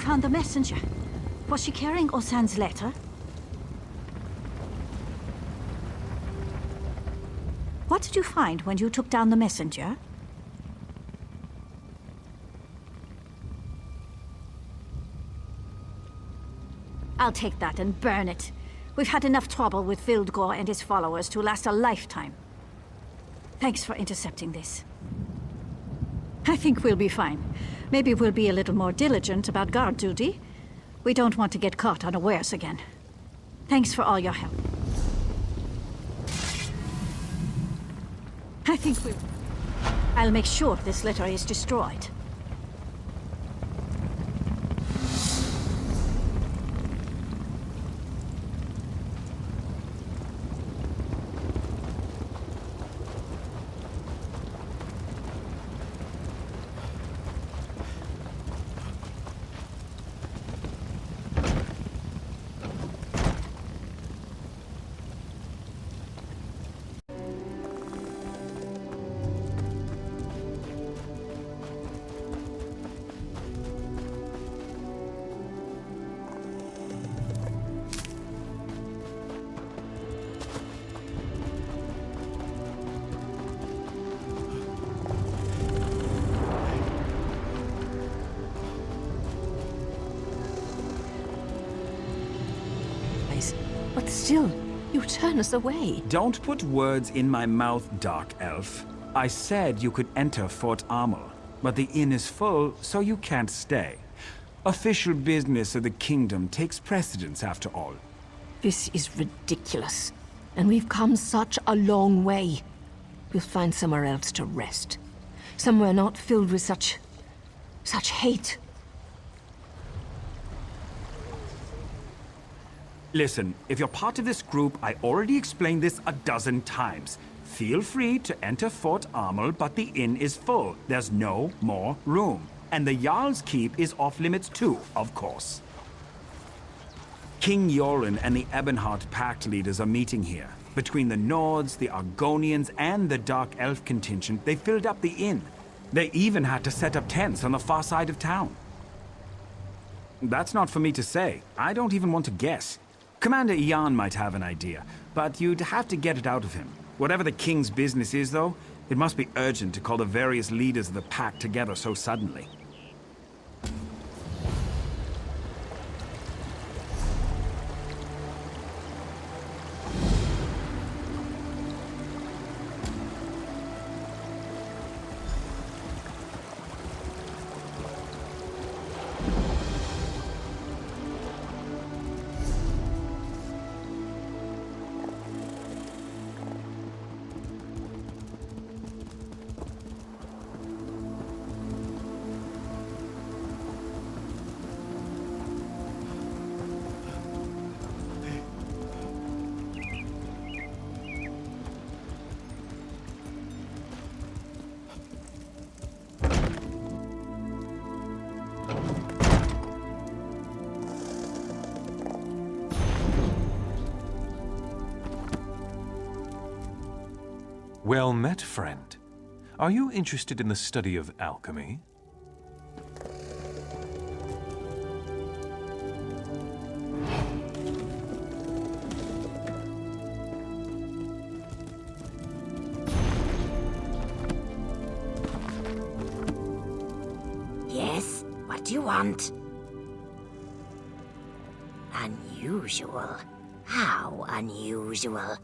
found the messenger. Was she carrying Osan's letter? What did you find when you took down the messenger? I'll take that and burn it. We've had enough trouble with Vildgor and his followers to last a lifetime. Thanks for intercepting this. I think we'll be fine. Maybe we'll be a little more diligent about guard duty. We don't want to get caught unawares again. Thanks for all your help. I think I'll make sure this letter is destroyed. But still, you turn us away. Don't put words in my mouth, Dark Elf. I said you could enter Fort Amel, but the inn is full, so you can't stay. Official business of the kingdom takes precedence after all. This is ridiculous. And we've come such a long way. We'll find somewhere else to rest. Somewhere not filled with such hate. Listen, if you're part of this group, I already explained this a dozen times. Feel free to enter Fort Amel, but the inn is full. There's no more room. And the Jarl's Keep is off limits too, of course. King Yoren and the Ebonheart Pact leaders are meeting here. Between the Nords, the Argonians, and the Dark Elf contingent, they filled up the inn. They even had to set up tents on the far side of town. That's not for me to say. I don't even want to guess. Commander Ian might have an idea, but you'd have to get it out of him. Whatever the king's business is, though, it must be urgent to call the various leaders of the pack together so suddenly. Well met, friend. Are you interested in the study of alchemy? Yes? What do you want? Unusual? How unusual?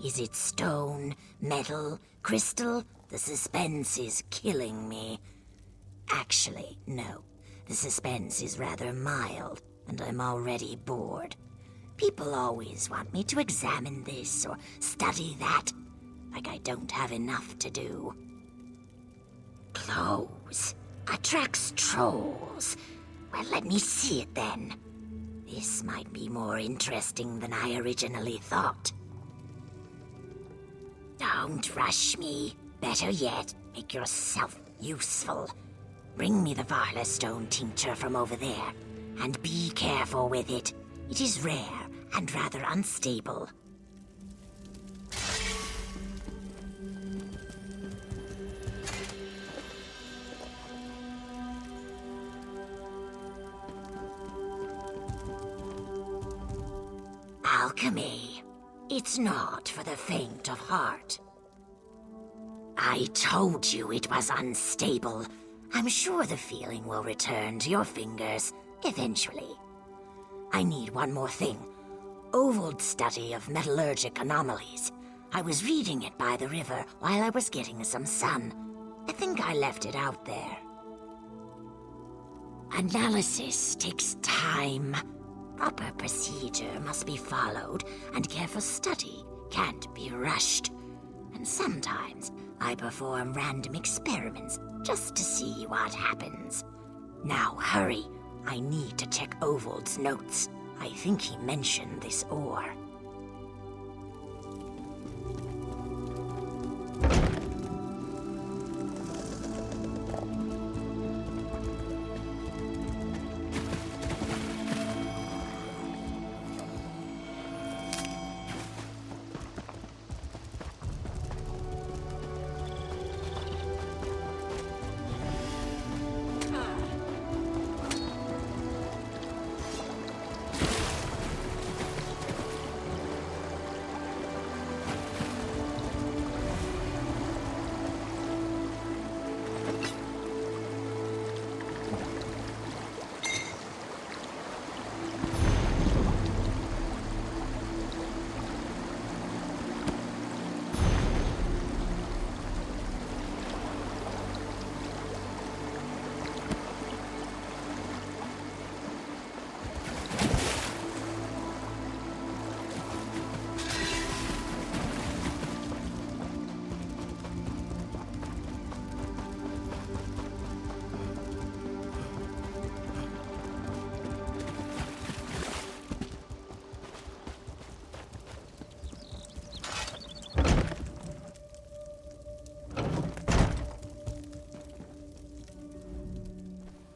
Is it stone, metal, crystal? The suspense is killing me. Actually, no. The suspense is rather mild, and I'm already bored. People always want me to examine this or study that, like I don't have enough to do. Clothes attracts trolls. Well, let me see it then. This might be more interesting than I originally thought. Don't rush me. Better yet, make yourself useful. Bring me the Varla Stone tincture from over there, and be careful with it. It is rare and rather unstable. Alchemy. It's not for the faint of heart. I told you it was unstable. I'm sure the feeling will return to your fingers eventually. I need one more thing. Ovold's study of metallurgic anomalies. I was reading it by the river while I was getting some sun. I think I left it out there. Analysis takes time. Proper procedure must be followed, and careful study can't be rushed. And sometimes I perform random experiments just to see what happens. Now hurry. I need to check Ovold's notes. I think he mentioned this ore.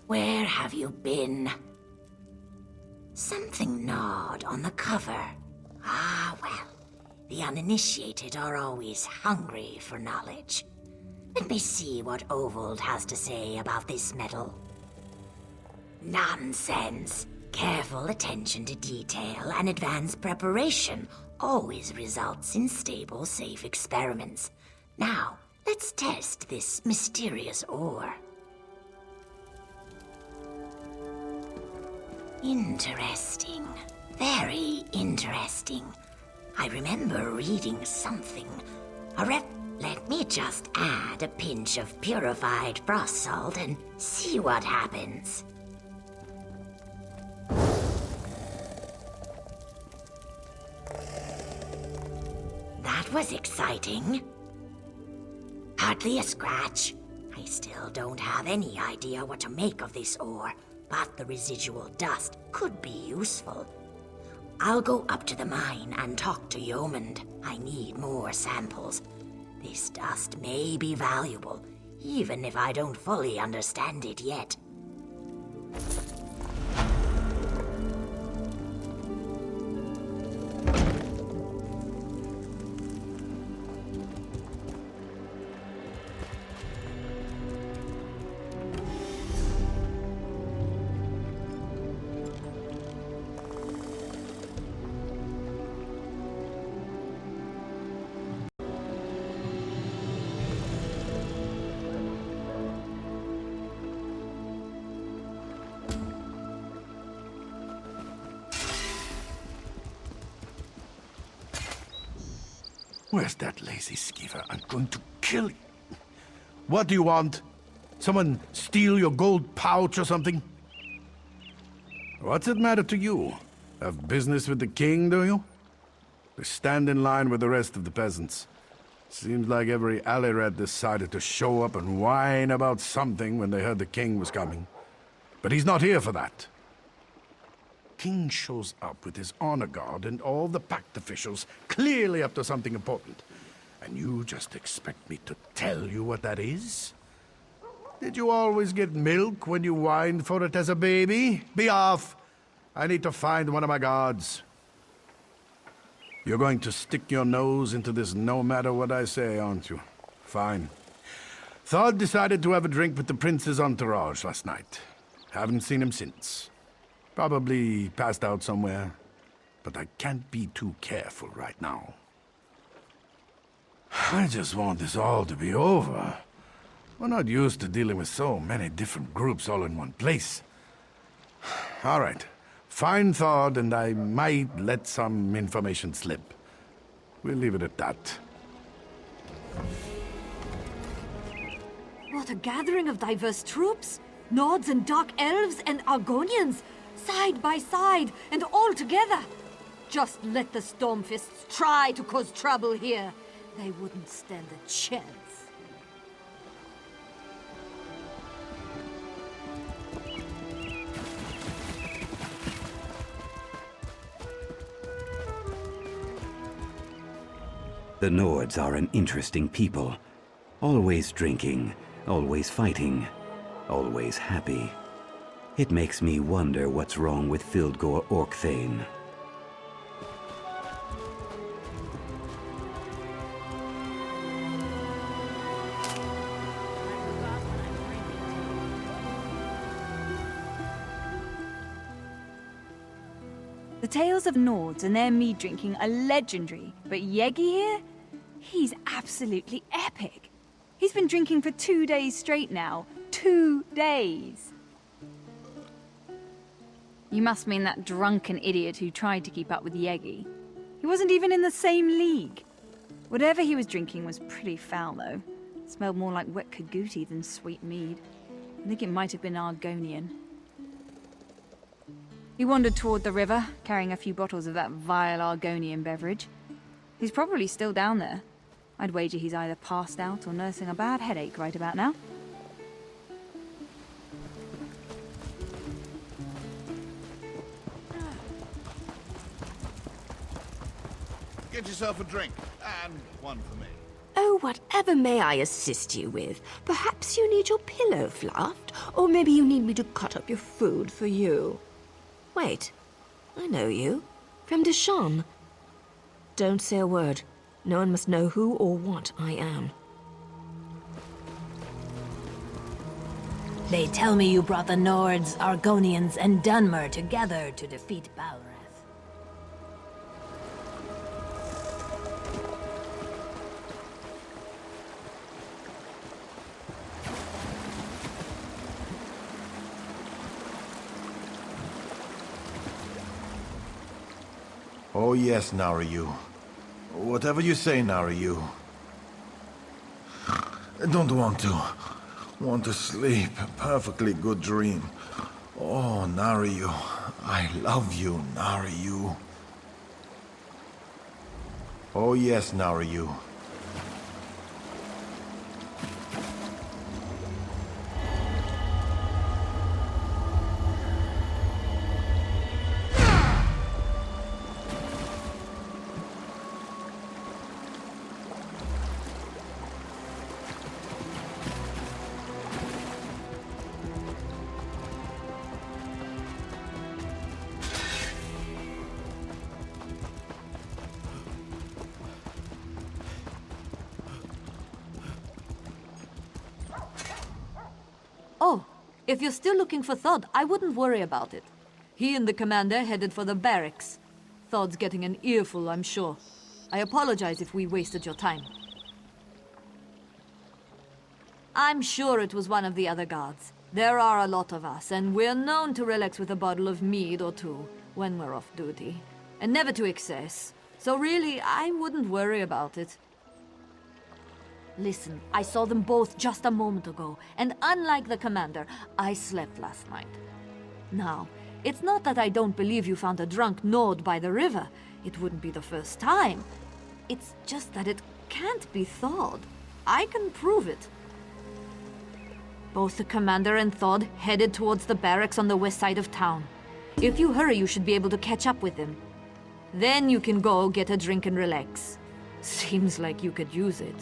Where have you been? Something gnawed on the cover. Ah, well. The uninitiated are always hungry for knowledge. Let me see what Ovold has to say about this metal. Nonsense. Careful attention to detail and advanced preparation always results in stable, safe experiments. Now, let's test this mysterious ore. Interesting. Very interesting. I remember reading something. Let me just add a pinch of purified frost salt and see what happens. That was exciting. Hardly a scratch. I still don't have any idea what to make of this ore, but the residual dust could be useful. I'll go up to the mine and talk to Yeomund. I need more samples. This dust may be valuable, even if I don't fully understand it yet. Where's that lazy skeever? I'm going to kill you. What do you want? Someone steal your gold pouch or something? What's it matter to you? Have business with the king, do you? We stand in line with the rest of the peasants. Seems like every alley rat decided to show up and whine about something when they heard the king was coming. But he's not here for that. King shows up with his honor guard and all the pact officials, clearly up to something important. And you just expect me to tell you what that is? Did you always get milk when you whined for it as a baby? Be off! I need to find one of my guards. You're going to stick your nose into this no matter what I say, aren't you? Fine. Thod decided to have a drink with the prince's entourage last night. Haven't seen him since. Probably passed out somewhere. but I can't be too careful right now. I just want this all to be over. We're not used to dealing with so many different groups all in one place. All right. Fine thought, and I might let some information slip. We'll leave it at that. What a gathering of diverse troops! Nords and Dark Elves and Argonians, side by side and all together. Just let the Stormfists try to cause trouble here. They wouldn't stand a chance. The Nords are an interesting people. Always drinking, always fighting, always happy. It makes me wonder what's wrong with Fildgor Orcthane. The tales of Nords and their mead drinking are legendary, but Yegi here? He's absolutely epic. He's been drinking for 2 days straight now. 2 days! You must mean that drunken idiot who tried to keep up with Yegi. He wasn't even in the same league. Whatever he was drinking was pretty foul, though. It smelled more like wet Kaguti than sweet mead. I think it might have been Argonian. He wandered toward the river, carrying a few bottles of that vile Argonian beverage. He's probably still down there. I'd wager he's either passed out or nursing a bad headache right about now. Get yourself a drink, and one for me. Oh, whatever may I assist you with? Perhaps you need your pillow fluffed, or maybe you need me to cut up your food for you. Wait, I know you. From Deshawn. Don't say a word. No one must know who or what I am. They tell me you brought the Nords, Argonians, and Dunmer together to defeat Balrath. Oh yes, Narayu. Whatever you say, Narayu. I don't want to sleep. A perfectly good dream. Oh, Narayu. I love you, Narayu. Oh yes, Narayu. Oh, if you're still looking for Thod, I wouldn't worry about it. He and the commander headed for the barracks. Thod's getting an earful, I'm sure. I apologize if we wasted your time. I'm sure it was one of the other guards. There are a lot of us, and we're known to relax with a bottle of mead or two when we're off duty. And never to excess. So really, I wouldn't worry about it. Listen, I saw them both just a moment ago, and unlike the commander, I slept last night. Now, it's not that I don't believe you found a drunk Nord by the river. It wouldn't be the first time. It's just that it can't be Thod. I can prove it. Both the commander and Thod headed towards the barracks on the west side of town. If you hurry, you should be able to catch up with them. Then you can go get a drink and relax. Seems like you could use it.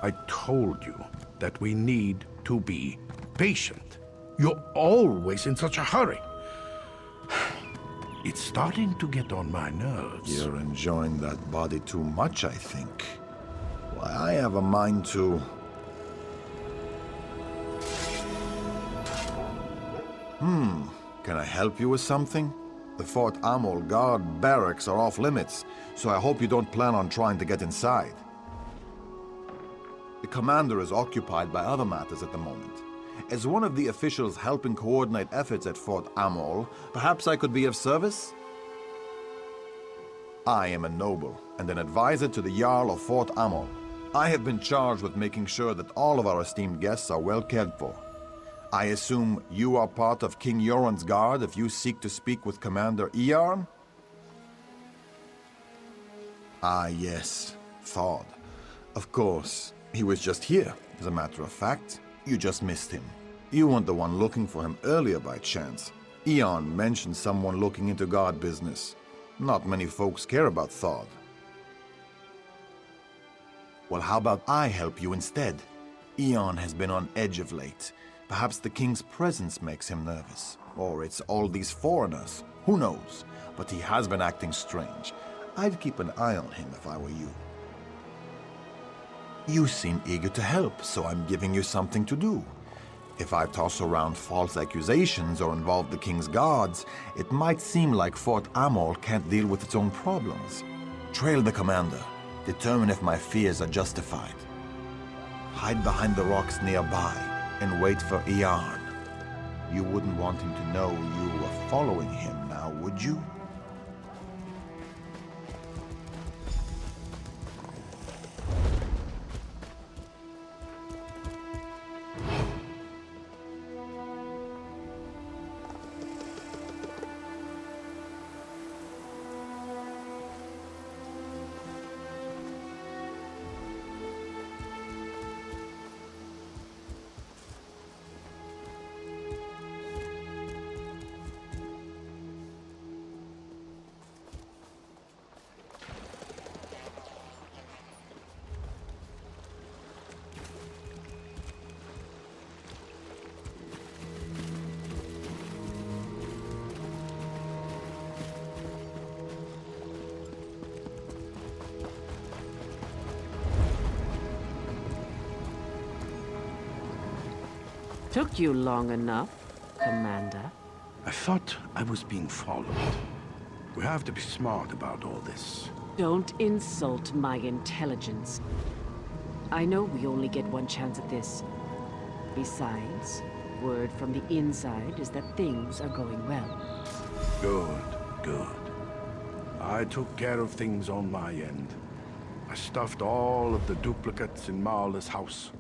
I told you that we need to be patient. You're always in such a hurry. It's starting to get on my nerves. You're enjoying that body too much, I think. Why, I have a mind to... Can I help you with something? The Fort Amol guard barracks are off limits, so I hope you don't plan on trying to get inside. The commander is occupied by other matters at the moment. As one of the officials helping coordinate efforts at Fort Amol, perhaps I could be of service? I am a noble and an advisor to the Jarl of Fort Amol. I have been charged with making sure that all of our esteemed guests are well cared for. I assume you are part of King Yoren's guard if you seek to speak with Commander Iarn? Ah, yes, Thod. Of course, he was just here, as a matter of fact. You just missed him. You weren't the one looking for him earlier by chance. Iarn mentioned someone looking into guard business. Not many folks care about Thod. Well, how about I help you instead? Iarn has been on edge of late. Perhaps the king's presence makes him nervous. Or it's all these foreigners. Who knows? But he has been acting strange. I'd keep an eye on him if I were you. You seem eager to help, so I'm giving you something to do. If I toss around false accusations or involve the king's guards, it might seem like Fort Amol can't deal with its own problems. Trail the commander. Determine if my fears are justified. Hide behind the rocks nearby and wait for Iarn. You wouldn't want him to know you were following him now, would you? Took you long enough, Commander. I thought I was being followed. We have to be smart about all this. Don't insult my intelligence. I know we only get one chance at this. Besides, word from the inside is that things are going well. Good, good. I took care of things on my end. I stuffed all of the duplicates in Marla's house.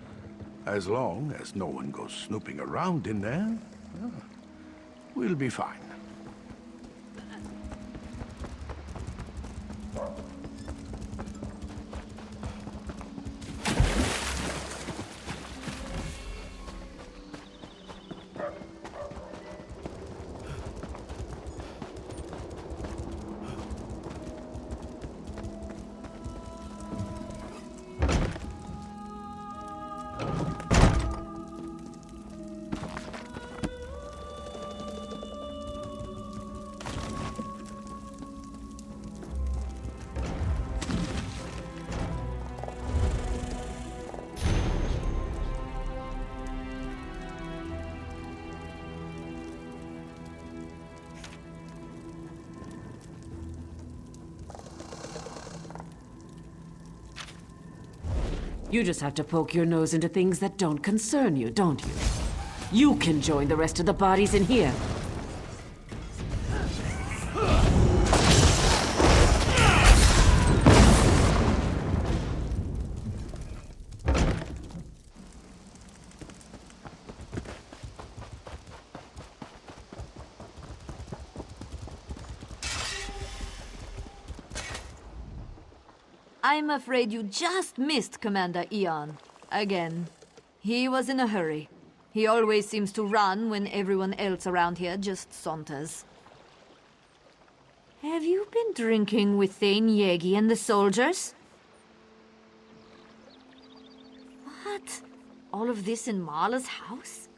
As long as no one goes snooping around in there, we'll be fine. You just have to poke your nose into things that don't concern you, don't you? You can join the rest of the bodies in here. I'm afraid you just missed Commander Iarn. Again. He was in a hurry. He always seems to run when everyone else around here just saunters. Have you been drinking with Thane Yegi and the soldiers? What? All of this in Marla's house?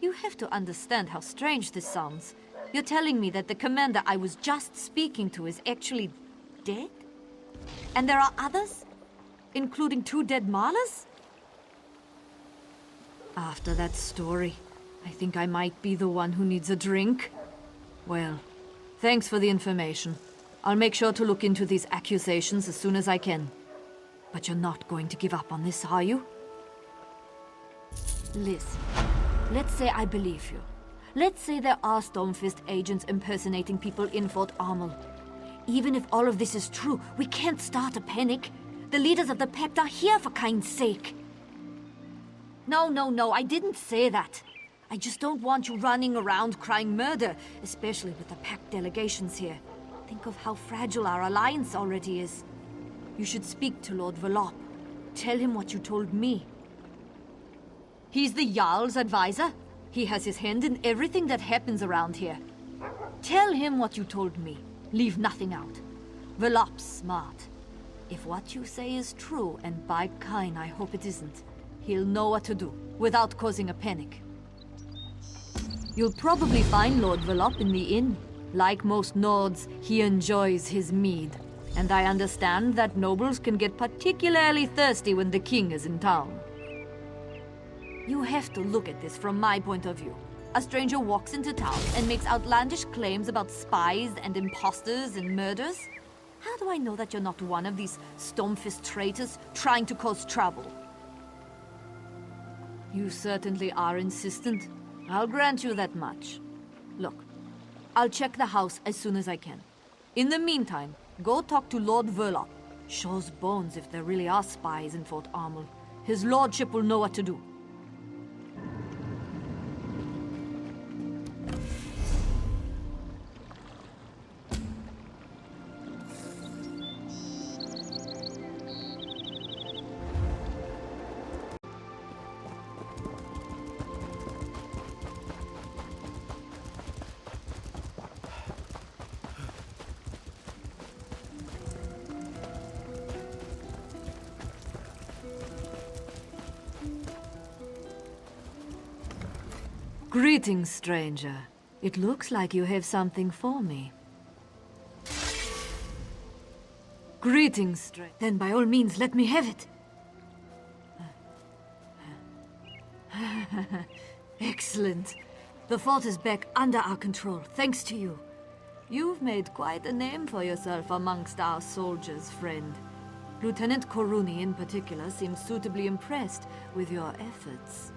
You have to understand how strange this sounds. You're telling me that the commander I was just speaking to is actually dead? And there are others? Including 2 dead Marlas? After that story, I think I might be the one who needs a drink. Well, thanks for the information. I'll make sure to look into these accusations as soon as I can. But you're not going to give up on this, are you? Listen, let's say I believe you. Let's say there are Stormfist agents impersonating people in Fort Armel. Even if all of this is true, we can't start a panic. The leaders of the Pact are here, for kind's sake. No, I didn't say that. I just don't want you running around crying murder, especially with the Pact delegations here. Think of how fragile our alliance already is. You should speak to Lord Velop. Tell him what you told me. He's the Jarl's advisor. He has his hand in everything that happens around here. Tell him what you told me. Leave nothing out. Velop's smart. If what you say is true, and by Kain I hope it isn't, he'll know what to do, without causing a panic. You'll probably find Lord Velop in the inn. Like most Nords, he enjoys his mead. And I understand that nobles can get particularly thirsty when the king is in town. You have to look at this from my point of view. A stranger walks into town and makes outlandish claims about spies and imposters and murders. How do I know that you're not one of these Stormfist traitors trying to cause trouble? You certainly are insistent. I'll grant you that much. Look, I'll check the house as soon as I can. In the meantime, go talk to Lord Velop. Shaw's bones if there really are spies in Fort Armel. His lordship will know what to do. Greetings, stranger. It looks like you have something for me. Greetings, stranger. Then by all means, let me have it. Excellent. The fort is back under our control, thanks to you. You've made quite a name for yourself amongst our soldiers, friend. Lieutenant Koruni in particular seems suitably impressed with your efforts.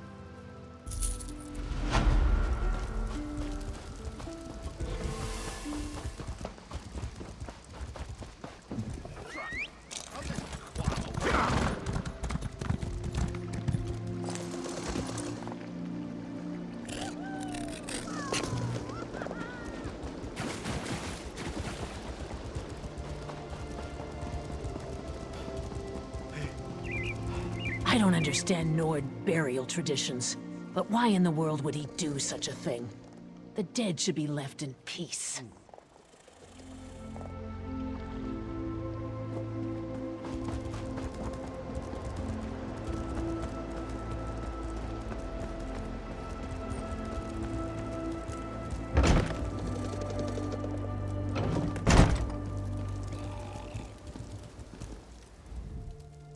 I don't understand Nord burial traditions, but why in the world would he do such a thing? The dead should be left in peace.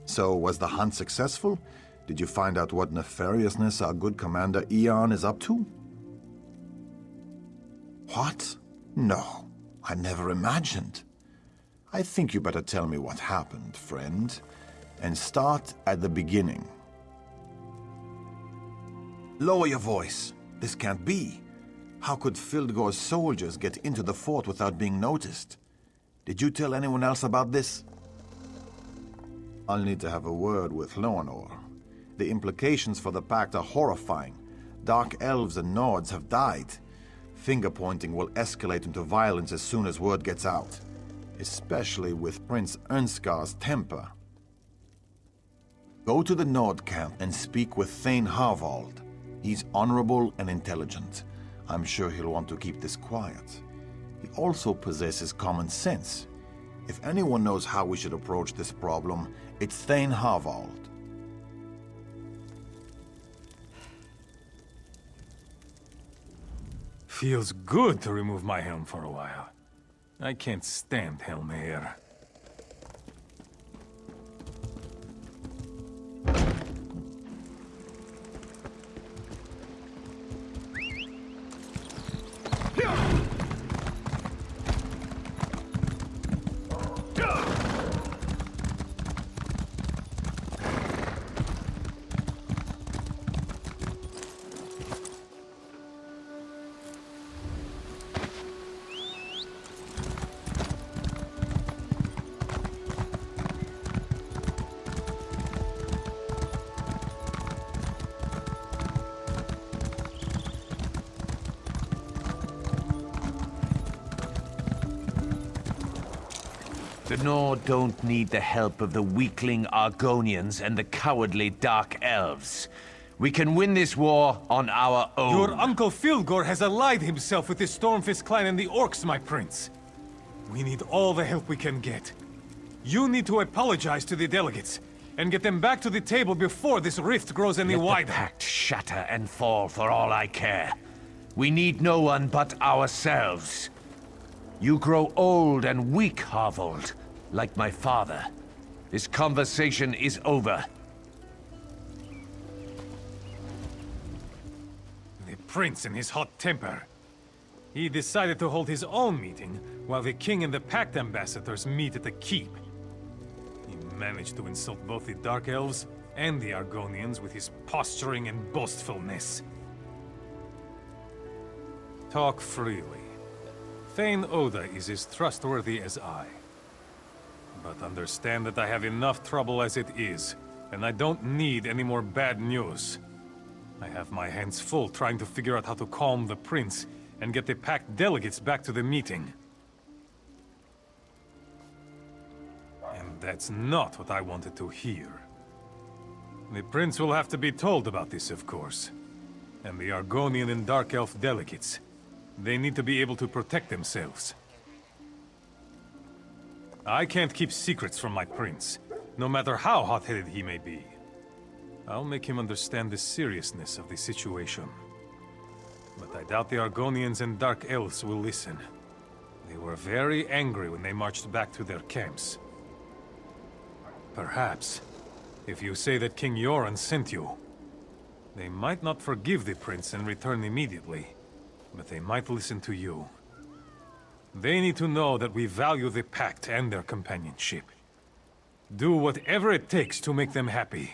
So, was the hunt successful? Did you find out what nefariousness our good Commander Ion is up to? What? No, I never imagined. I think you better tell me what happened, friend. And start at the beginning. Lower your voice. This can't be. How could Fildgor's soldiers get into the fort without being noticed? Did you tell anyone else about this? I'll need to have a word with Loanor. The implications for the Pact are horrifying. Dark elves and Nords have died. Finger-pointing will escalate into violence as soon as word gets out. Especially with Prince Ernskar's temper. Go to the Nord camp and speak with Thane Harvald. He's honorable and intelligent. I'm sure he'll want to keep this quiet. He also possesses common sense. If anyone knows how we should approach this problem, it's Thane Harvald. Feels good to remove my helm for a while. I can't stand helm hair. The Nord don't need the help of the weakling Argonians and the cowardly Dark Elves. We can win this war on our own. Your Uncle Fildgor has allied himself with the Stormfist clan and the Orcs, my prince. We need all the help we can get. You need to apologize to the delegates and get them back to the table before this rift grows any wider. Let the pact shatter and fall for all I care. We need no one but ourselves. You grow old and weak, Harvold, like my father. This conversation is over. The prince in his hot temper. He decided to hold his own meeting while the king and the pact ambassadors meet at the keep. He managed to insult both the Dark Elves and the Argonians with his posturing and boastfulness. Talk freely. Thane Oda is as trustworthy as I. But understand that I have enough trouble as it is, and I don't need any more bad news. I have my hands full trying to figure out how to calm the prince and get the pact delegates back to the meeting. And that's not what I wanted to hear. The prince will have to be told about this, of course. And the Argonian and Dark Elf delegates. They need to be able to protect themselves. I can't keep secrets from my prince, no matter how hot-headed he may be. I'll make him understand the seriousness of the situation. But I doubt the Argonians and Dark Elves will listen. They were very angry when they marched back to their camps. Perhaps, if you say that King Yoren sent you, they might not forgive the prince and return immediately. But they might listen to you. They need to know that we value the pact and their companionship. Do whatever it takes to make them happy.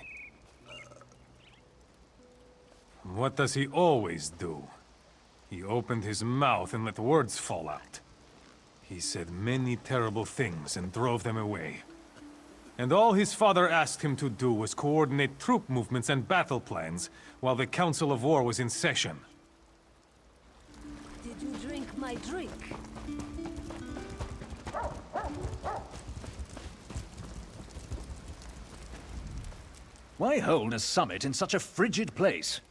What does he always do? He opened his mouth and let words fall out. He said many terrible things and drove them away. And all his father asked him to do was coordinate troop movements and battle plans while the Council of War was in session. Did you drink my drink? Why hold a summit in such a frigid place?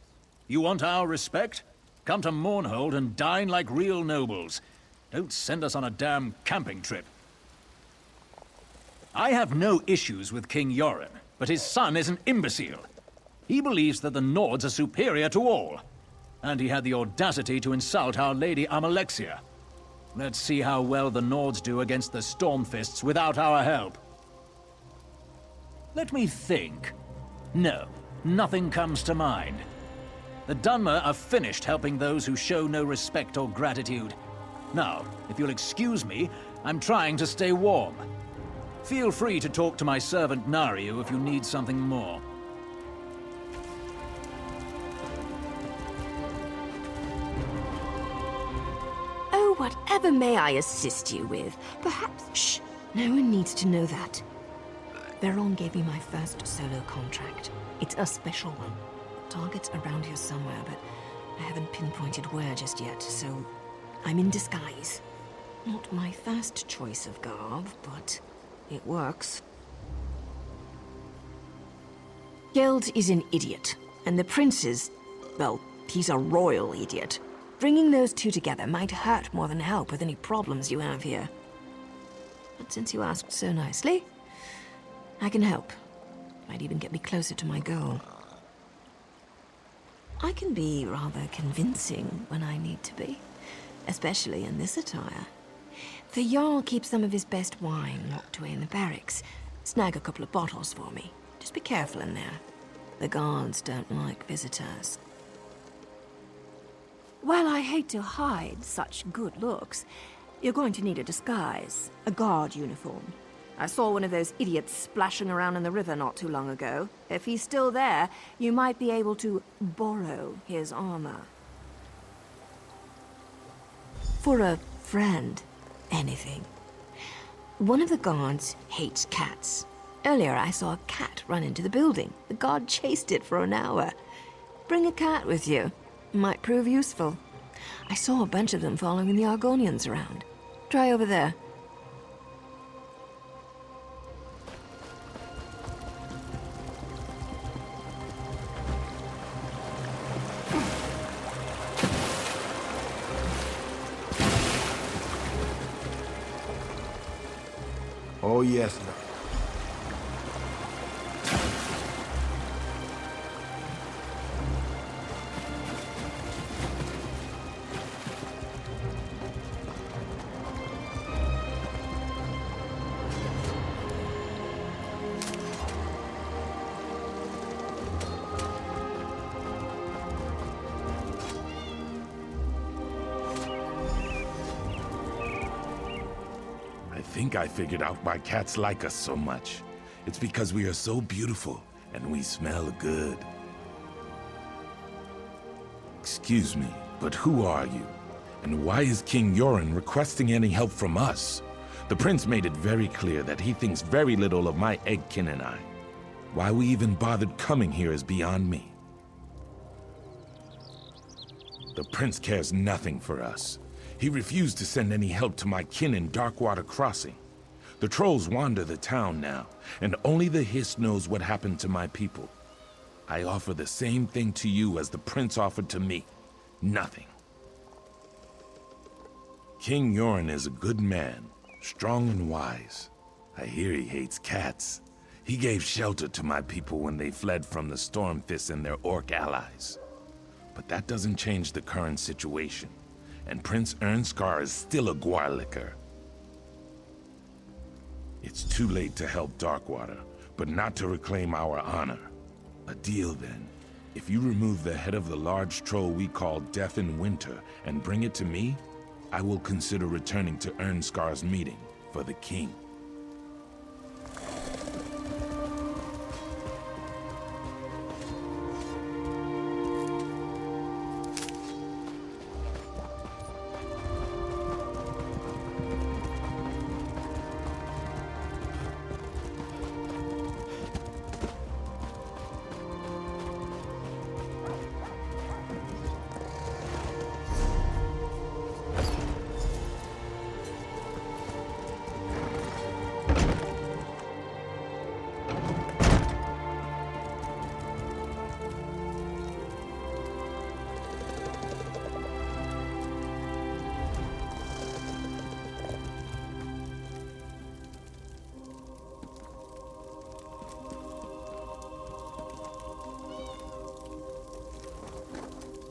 You want our respect? Come to Mournhold and dine like real nobles. Don't send us on a damn camping trip. I have no issues with King Yoren, but his son is an imbecile. He believes that the Nords are superior to all. And he had the audacity to insult Our Lady Amalexia. Let's see how well the Nords do against the Stormfists without our help. Let me think. No, nothing comes to mind. The Dunmer are finished helping those who show no respect or gratitude. Now, if you'll excuse me, I'm trying to stay warm. Feel free to talk to my servant Nariu if you need something more. Oh, whatever may I assist you with? Perhaps... Shh! No one needs to know that. Veron gave me my first solo contract. It's a special one. The target's around here somewhere, but I haven't pinpointed where just yet, so I'm in disguise. Not my first choice of garb, but it works. Geld is an idiot, and the prince is... well, he's a royal idiot. Bringing those two together might hurt more than help with any problems you have here. But since you asked so nicely, I can help. Might even get me closer to my goal. I can be rather convincing when I need to be. especially in this attire. The Jarl keeps some of his best wine locked away in the barracks. Snag a couple of bottles for me. Just be careful in there. The guards don't like visitors. While I hate to hide such good looks, you're going to need a disguise, a guard uniform. I saw one of those idiots splashing around in the river not too long ago. If he's still there, you might be able to borrow his armor. For a friend, anything. One of the guards hates cats. Earlier I saw a cat run into the building. The guard chased it for an hour. Bring a cat with you. Might prove useful. I saw a bunch of them following the Argonians around. Try over there. Oh, yes. I think I figured out why cats like us so much. It's because we are so beautiful and we smell good. Excuse me, but who are you? And why is King Yoren requesting any help from us? The prince made it very clear that he thinks very little of my eggkin and I. Why we even bothered coming here is beyond me. The prince cares nothing for us. He refused to send any help to my kin in Darkwater Crossing. The trolls wander the town now, and only the Hiss knows what happened to my people. I offer the same thing to you as the prince offered to me. Nothing. King Yoren is a good man, strong and wise. I hear he hates cats. He gave shelter to my people when they fled from the Stormfists and their orc allies. But that doesn't change the current situation. And Prince Ernskar is still a Gwarlicker. It's too late to help Darkwater, but not to reclaim our honor. A deal then. If you remove the head of the large troll we call Death in Winter and bring it to me, I will consider returning to Ernskar's meeting for the king.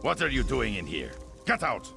What are you doing in here? Get out!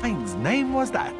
Whose name was that?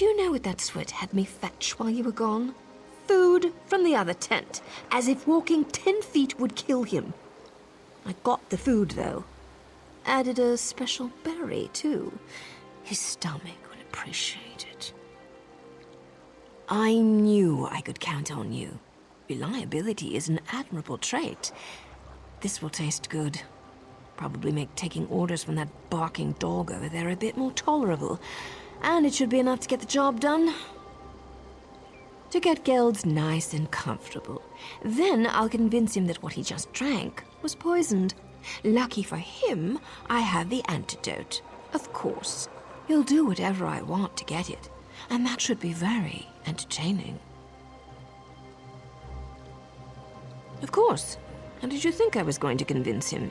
Do you know what that sweat had me fetch while you were gone? Food from the other tent, as if walking 10 feet would kill him. I got the food, though. Added a special berry, too. His stomach would appreciate it. I knew I could count on you. Reliability is an admirable trait. This will taste good. Probably make taking orders from that barking dog over there a bit more tolerable. And it should be enough to get the job done. To get Geld's nice and comfortable. Then I'll convince him that what he just drank was poisoned. Lucky for him, I have the antidote. Of course, he'll do whatever I want to get it. And that should be very entertaining. Of course. How did you think I was going to convince him?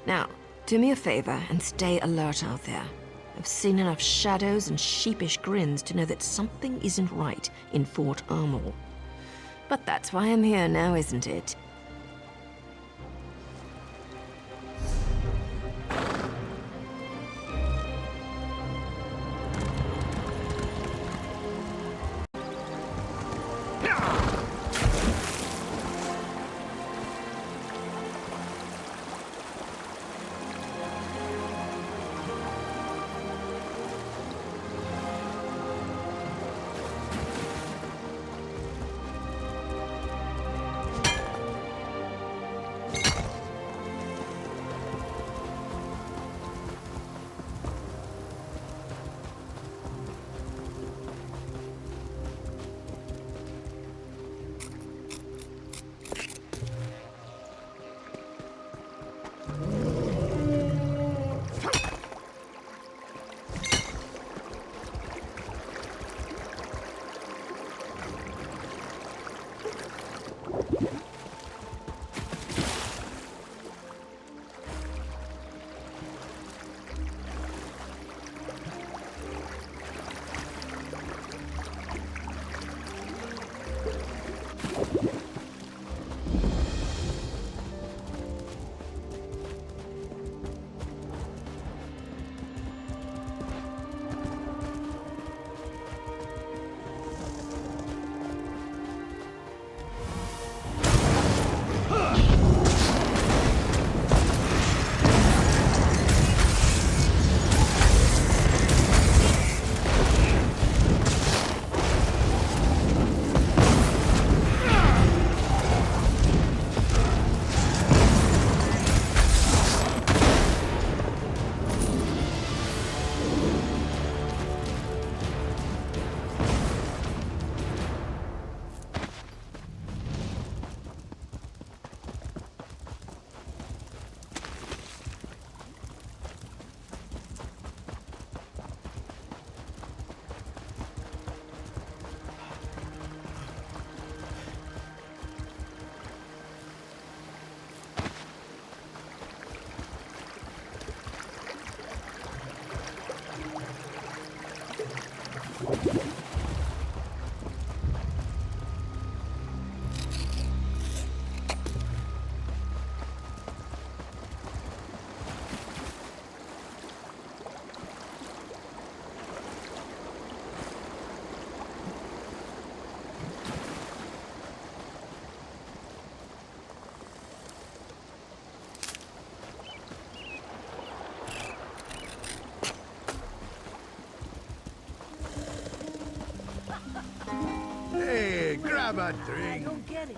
Now, do me a favor and stay alert out there. I've seen enough shadows and sheepish grins to know that something isn't right in Fort Armor. But that's why I'm here now, isn't it? Grab a drink. I don't get it.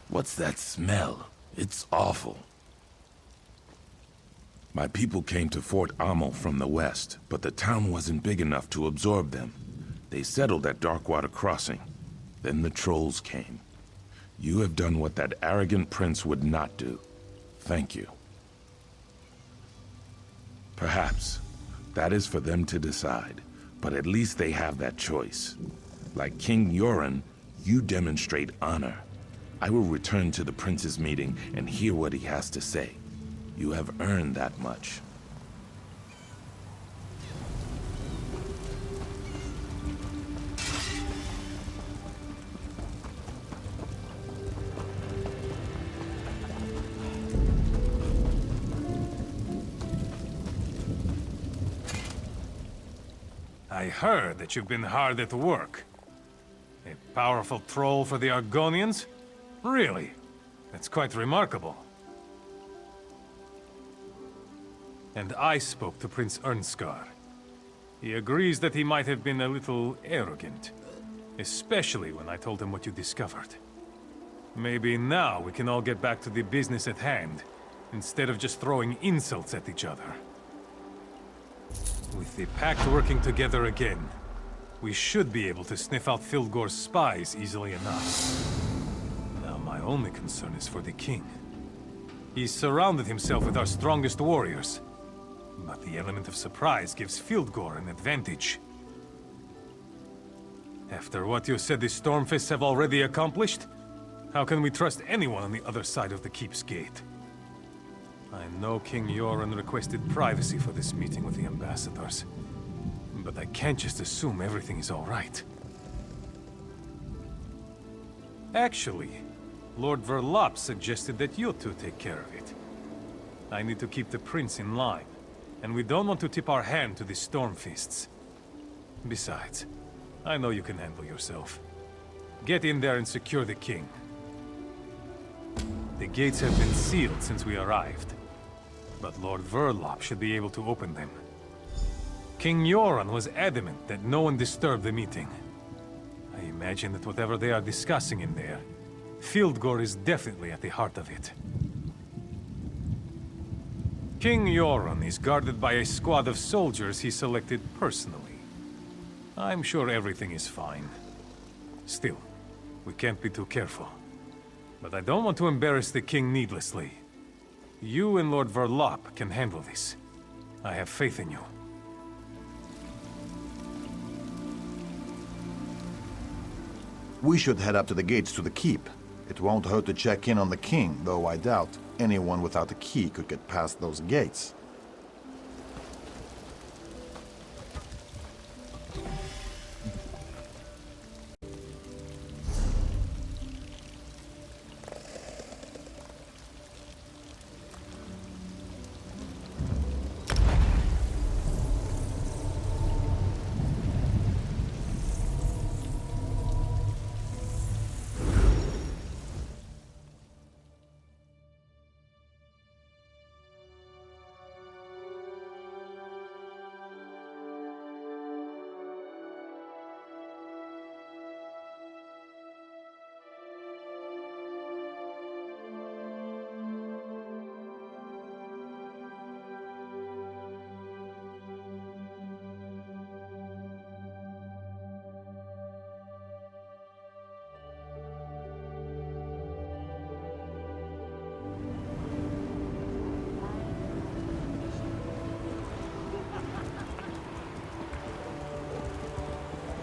What's that smell? It's awful. My people came to Fort Amo from the west, but the town wasn't big enough to absorb them. They settled at Darkwater Crossing. Then the trolls came. You have done what that arrogant prince would not do. Thank you. Perhaps. That is for them to decide. But at least they have that choice. Like King Yoren, you demonstrate honor. I will return to the prince's meeting and hear what he has to say. You have earned that much. I heard that you've been hard at work. A powerful troll for the Argonians? Really? That's quite remarkable. And I spoke to Prince Ernskar. He agrees that he might have been a little arrogant, especially when I told him what you discovered. Maybe now we can all get back to the business at hand, instead of just throwing insults at each other. With the Pact working together again, we should be able to sniff out Fildgor's spies easily enough. Now my only concern is for the king. He's surrounded himself with our strongest warriors, but the element of surprise gives Fildgor an advantage. After what you said the Stormfists have already accomplished, how can we trust anyone on the other side of the keep's gate? I know King Yoren requested privacy for this meeting with the ambassadors, but I can't just assume everything is all right. Actually, Lord Verlop suggested that you two take care of it. I need to keep the prince in line, and we don't want to tip our hand to the Stormfists. Besides, I know you can handle yourself. Get in there and secure the king. The gates have been sealed since we arrived, but Lord Verlop should be able to open them. King Yoren was adamant that no one disturb the meeting. I imagine that whatever they are discussing in there, Fildgor is definitely at the heart of it. King Yoren is guarded by a squad of soldiers he selected personally. I'm sure everything is fine. Still, we can't be too careful. But I don't want to embarrass the king needlessly. You and Lord Verlop can handle this. I have faith in you. We should head up to the gates to the keep. It won't hurt to check in on the king, though I doubt anyone without a key could get past those gates.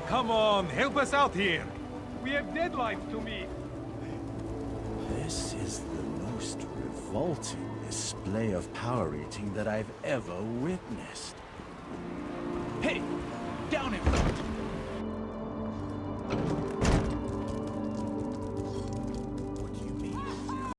Come on, help us out here. We have deadlines to meet. This is the most revolting display of power eating that I've ever witnessed.